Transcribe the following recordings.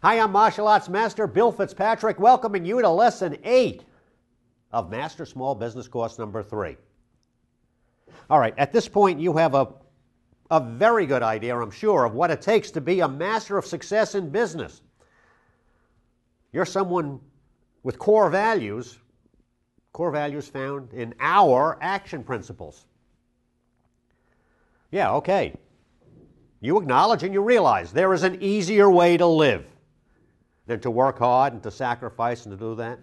Hi, I'm Martial Arts Master Bill Fitzpatrick, welcoming you to Lesson 8 of Master Small Business Course number 3. All right, at this point you have a very good idea, I'm sure, of what it takes to be a master of success in business. You're someone with core values found in our action principles. Yeah, okay. You acknowledge and you realize there is an easier way to live than to work hard and to sacrifice and to do that.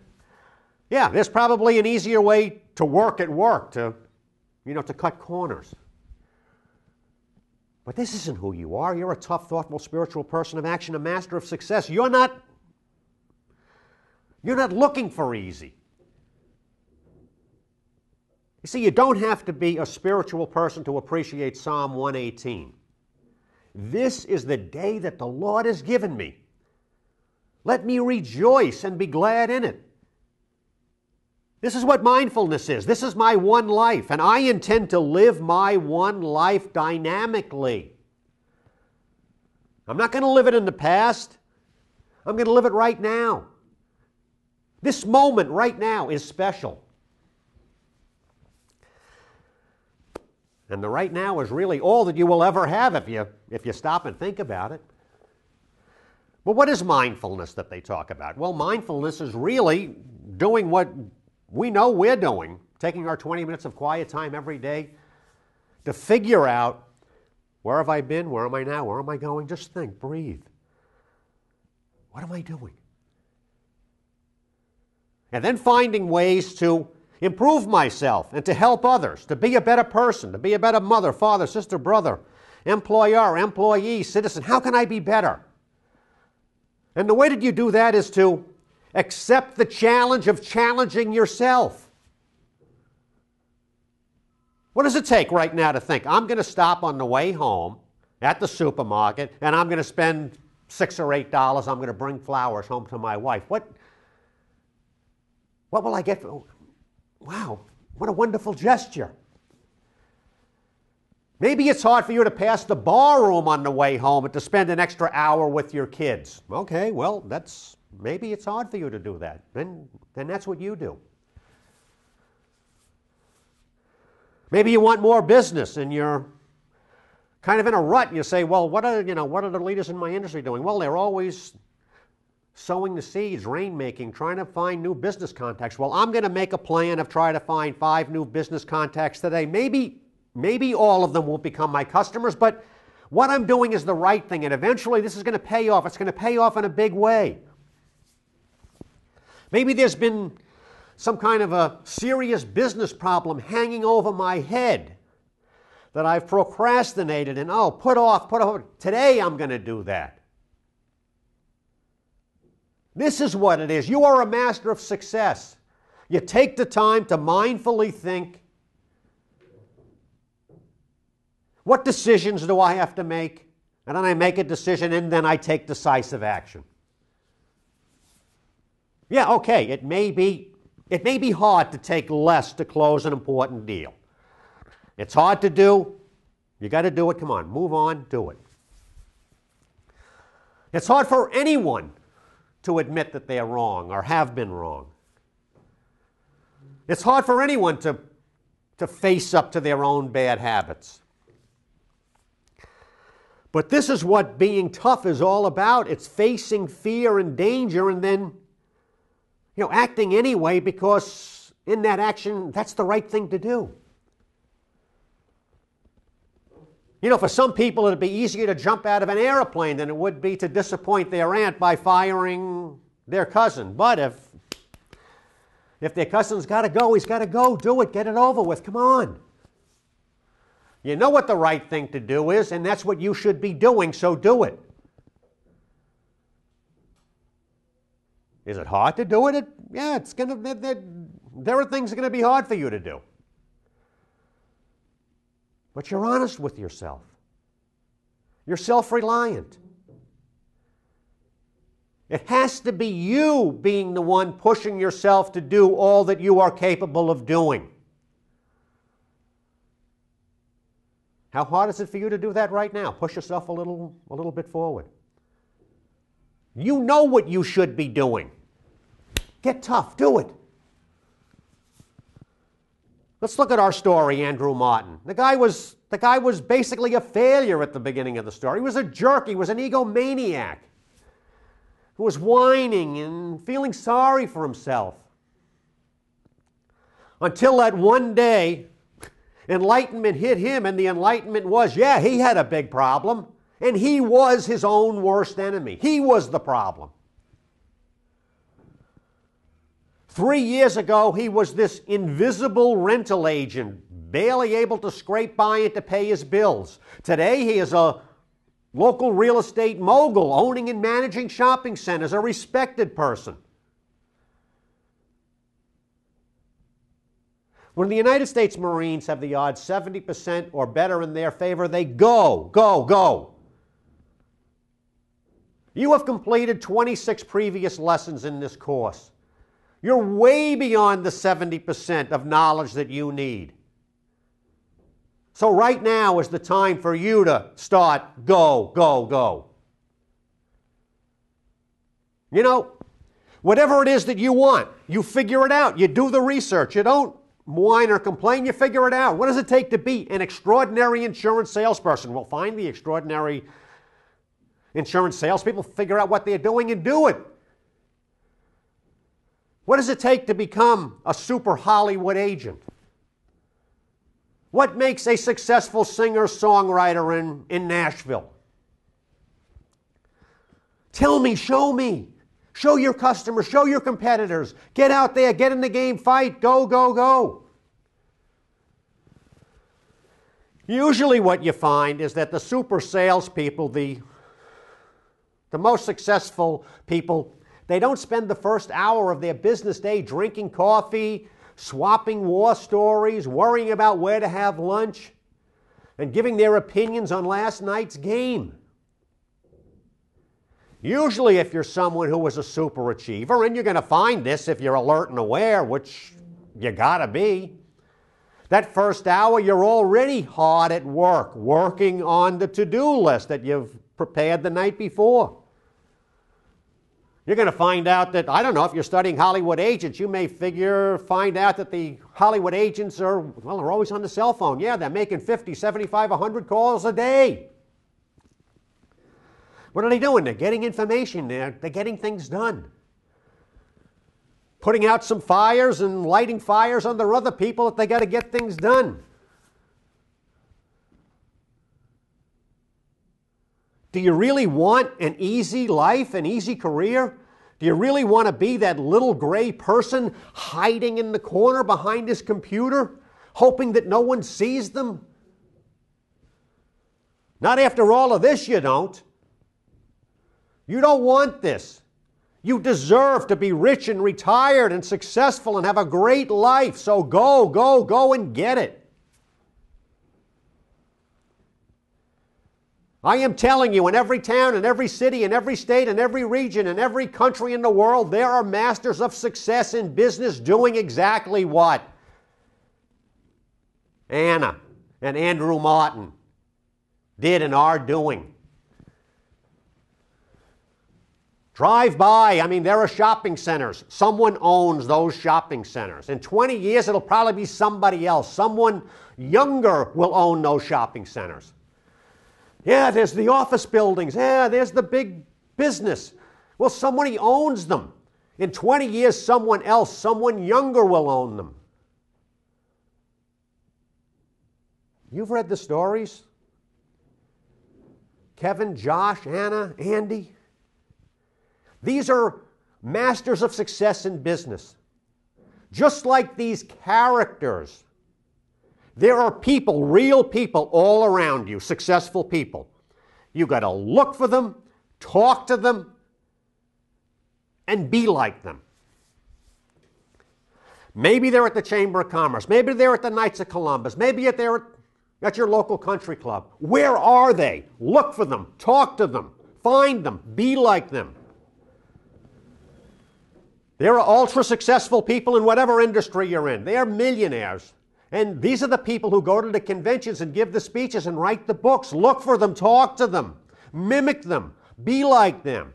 Yeah, there's probably an easier way to work at work, to cut corners. But this isn't who you are. You're a tough, thoughtful, spiritual person of action, a master of success. You're not looking for easy. You see, you don't have to be a spiritual person to appreciate Psalm 118. This is the day that the Lord has given me. Let me rejoice and be glad in it. This is what mindfulness is. This is my one life, and I intend to live my one life dynamically. I'm not going to live it in the past. I'm going to live it right now. This moment right now is special. And the right now is really all that you will ever have if you stop and think about it. But what is mindfulness that they talk about? Well, mindfulness is really doing what we know we're doing, taking our 20 minutes of quiet time every day to figure out, where have I been? Where am I now? Where am I going? Just think, breathe. What am I doing? And then finding ways to improve myself and to help others, to be a better person, to be a better mother, father, sister, brother, employer, employee, citizen. How can I be better? And the way that you do that is to accept the challenge of challenging yourself. What does it take right now to think, I'm going to stop on the way home at the supermarket and I'm going to spend $6 or $8. I'm going to bring flowers home to my wife. What will I get? Wow, what a wonderful gesture. Maybe it's hard for you to pass the bar room on the way home and to spend an extra hour with your kids. Okay, well, maybe it's hard for you to do that. Then that's what you do. Maybe you want more business and you're kind of in a rut and you say, well, what are the leaders in my industry doing? Well, they're always sowing the seeds, rainmaking, trying to find new business contacts. Well, I'm going to make a plan of trying to find 5 new business contacts today. Maybe all of them won't become my customers, but what I'm doing is the right thing, and eventually this is going to pay off. It's going to pay off in a big way. Maybe there's been some kind of a serious business problem hanging over my head that I've procrastinated and, put off. Today I'm going to do that. This is what it is. You are a master of success. You take the time to mindfully think, what decisions do I have to make? And then I make a decision and then I take decisive action. Yeah, okay, it may be hard to take less to close an important deal. It's hard to do. You got to do it. Come on, move on, do it. It's hard for anyone to admit that they are wrong or have been wrong. It's hard for anyone to face up to their own bad habits. But this is what being tough is all about. It's facing fear and danger and then, acting anyway because in that action, that's the right thing to do. For some people, it'd be easier to jump out of an airplane than it would be to disappoint their aunt by firing their cousin. But if their cousin's got to go, he's got to go. Do it. Get it over with. Come on. You know what the right thing to do is, and that's what you should be doing, so do it. Is it hard to do it? Yeah, there are things that are going to be hard for you to do. But you're honest with yourself. You're self-reliant. It has to be you being the one pushing yourself to do all that you are capable of doing. How hard is it for you to do that right now? Push yourself a little bit forward. You know what you should be doing. Get tough, do it. Let's look at our story, Andrew Martin. The guy was basically a failure at the beginning of the story. He was a jerk. He was an egomaniac who was whining and feeling sorry for himself. Until that one day, enlightenment hit him, and the enlightenment was, yeah, he had a big problem, and he was his own worst enemy. He was the problem. 3 years ago, he was this invisible rental agent, barely able to scrape by and to pay his bills. Today, he is a local real estate mogul, owning and managing shopping centers, a respected person. When the United States Marines have the odds 70% or better in their favor, they go, go, go. You have completed 26 previous lessons in this course. You're way beyond the 70% of knowledge that you need. So right now is the time for you to start go, go, go. You know, whatever it is that you want, you figure it out. You do the research. You don't whine or complain. You figure it out. What does it take to be an extraordinary insurance salesperson? Well, find the extraordinary insurance salespeople, figure out what they're doing, and do it. What does it take to become a super Hollywood agent? What makes a successful singer-songwriter in Nashville? Tell me, show me. Show your customers, show your competitors. Get out there, get in the game, fight, go, go, go. Usually what you find is that the super salespeople, the most successful people, they don't spend the first hour of their business day drinking coffee, swapping war stories, worrying about where to have lunch, and giving their opinions on last night's game. Usually if you're someone who is a super achiever, and you're going to find this if you're alert and aware, which you gotta be, that first hour you're already hard at work, working on the to-do list that you've prepared the night before. You're going to find out that, I don't know, if you're studying Hollywood agents, you may find out that the Hollywood agents are, well, they're always on the cell phone. Yeah, they're making 50, 75, 100 calls a day. What are they doing? They're getting information. They're getting things done. Putting out some fires and lighting fires under other people if they got to get things done. Do you really want an easy life, an easy career? Do you really want to be that little gray person hiding in the corner behind his computer, hoping that no one sees them? Not after all of this, you don't. You don't want this. You deserve to be rich and retired and successful and have a great life. So go, go, go and get it. I am telling you, in every town, in every city, in every state, in every region, in every country in the world, there are masters of success in business doing exactly what Anna and Andrew Martin did and are doing. Drive by, there are shopping centers. Someone owns those shopping centers. In 20 years, it'll probably be somebody else. Someone younger will own those shopping centers. Yeah, there's the office buildings. Yeah, there's the big business. Well, somebody owns them. In 20 years, someone else, someone younger will own them. You've read the stories? Kevin, Josh, Anna, Andy. These are masters of success in business. Just like these characters, there are people, real people all around you, successful people. You've got to look for them, talk to them, and be like them. Maybe they're at the Chamber of Commerce. Maybe they're at the Knights of Columbus. Maybe they're at your local country club. Where are they? Look for them, talk to them, find them, be like them. There are ultra-successful people in whatever industry you're in. They are millionaires. And these are the people who go to the conventions and give the speeches and write the books. Look for them, talk to them, mimic them, be like them.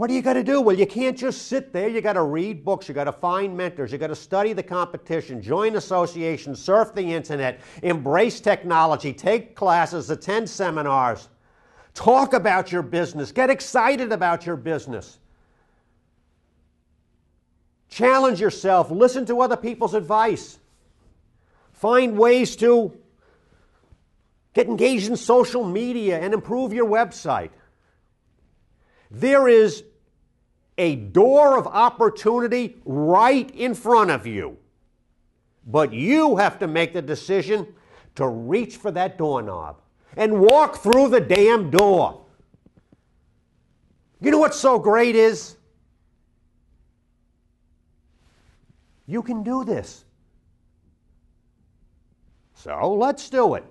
What do you got to do? Well, you can't just sit there. You got to read books. You got to find mentors. You got to study the competition, join associations, surf the internet, embrace technology, take classes, attend seminars, talk about your business, get excited about your business. Challenge yourself, listen to other people's advice. Find ways to get engaged in social media and improve your website. There is a door of opportunity right in front of you. But you have to make the decision to reach for that doorknob and walk through the damn door. You know what's so great is? You can do this. So let's do it.